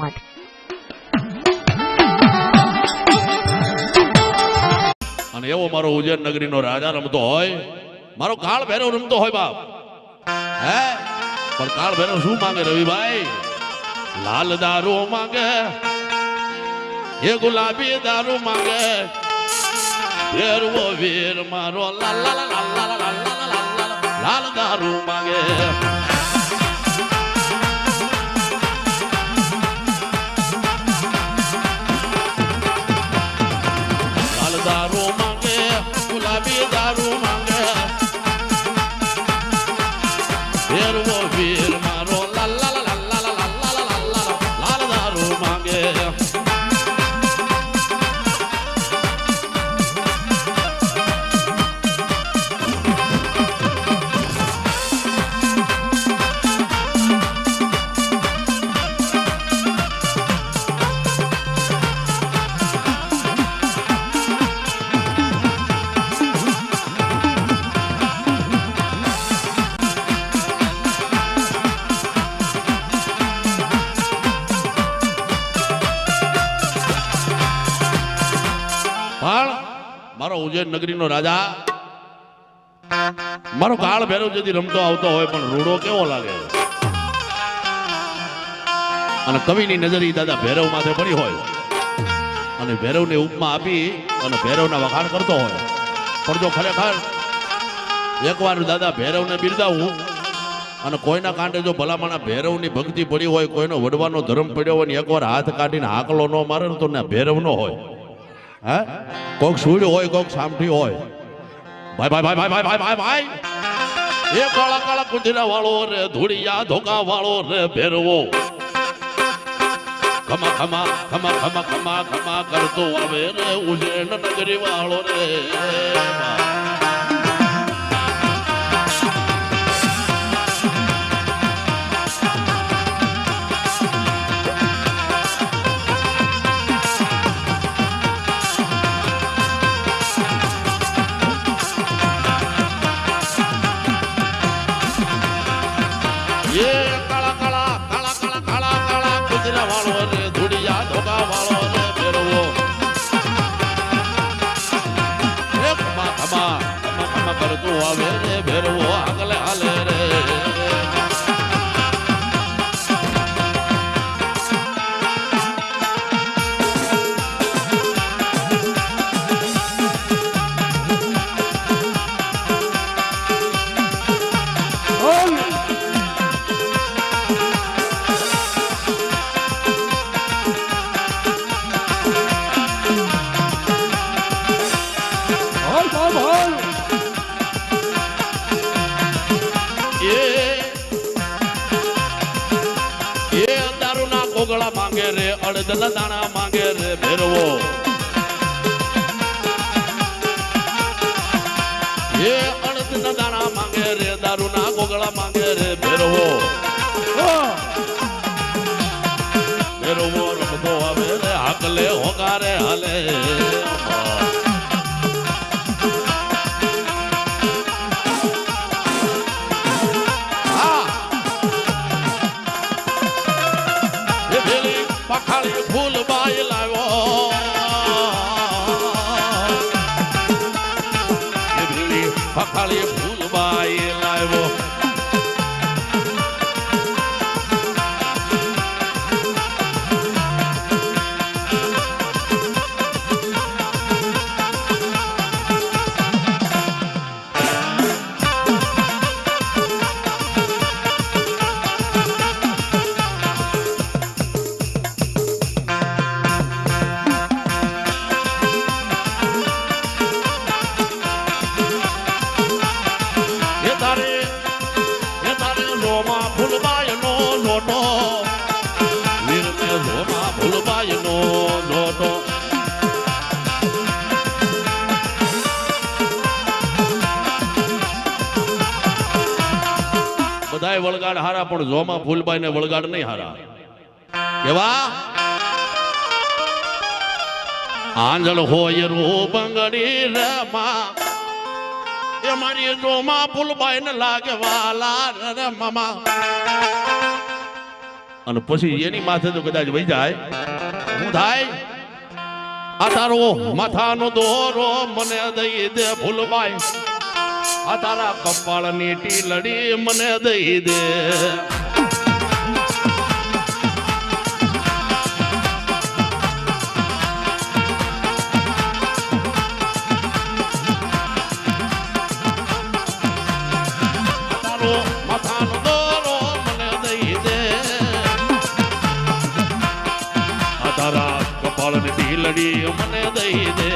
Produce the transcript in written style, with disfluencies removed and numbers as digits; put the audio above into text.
માટે. અને એવો મારો ઉજ્જૈન નગરીનો રાજા રમતો હોય, મારો કાળ ભૈરવ રમતો હોય બાપ. હે પણ કાળ ભૈરવ શું માંગે રવિભાઈ? લાલ દારૂ માંગે, એ ગુલાબી દારૂ માંગે, ભેરવો વીર મારો લાલ લાલ લાલ લાલ લાલ લાલ દારૂ માંગે. લાલ દારૂ માંગે, ગુલાબી દારૂ માંગે, ભેરવો વીર મારો લાલ લાલ લાલ લાલ લાલ લાલ દારૂ માંગે. મારો ઉજ્જૈન નગરીનો રાજા, મારો કાળ ભૈરવ જેથી રમતો આવતો હોય પણ રૂડો કેવો લાગે. અને કવિની નજર ઈ દાદા ભૈરવ માથે પડી હોય અને ભૈરવને ઉપમા આપી અને ભૈરવના વખાણ કરતો હોય. પણ જો ખરેખર એકવાર દાદા ભૈરવને બિરદાવું અને કોઈના કાંઠે જો ભલામણા ભૈરવની ભક્તિ પડી હોય, કોઈનો વડવાનો ધર્મ પડ્યો હોય ને એકવાર હાથ કાઢીને હાકલો ન મારે ને તો ને ભૈરવ નો હોય. હે કોક સૂર્ય હોય, કોક સામઠી હોય. ભાઈ ભાઈ ભાઈ ભાઈ ભાઈ ભાઈ ભાઈ એ કાળા કાળા કુંજરા વાળો રે, ધૂળિયા ધોકા વાળો રે ભેરવો, ખમા ખમા ખમા ખમા ખમા ખમા કરતો આવે રે ઉજ્જૈન નગરી વાળો રે. આવે રે ભેરવો આગલે હાલે રે. ગોગળા માંગે રે, અડદના દાણા માંગે રે ભેરવો, એ અડદના દાણા માંગે રે, દારૂના ગોગળા માંગે રે ભેરવો. ભેરવો રમતો આવે રે હાકલે હોકારે હાલે. પખાળી ફૂલ બાઈ લાવ્યો, પખાળી ફૂલ બાઈ લાવ્યો. બધાય વળગાડ હારા પણ જોમાં ફૂલબાઈ ને વળગાડ નહીં હારા. કેવા આંજળ હોય રો બંગડી રમા, એ મારી જોમાં ફૂલબાઈ ને લાગે વાલા રે મામા. અને પછી એની માથે તો કદાચ વહી જાય હું થાય આ તારો માથાનો દોરો મને દઈ દે ફૂલબાઈ આ તારા કપાળની ટીલડી મને દઈ દે તારો માથાનો દોરો મને દઈ દે આ તારા કપાળની ટીલડી મને દઈ દે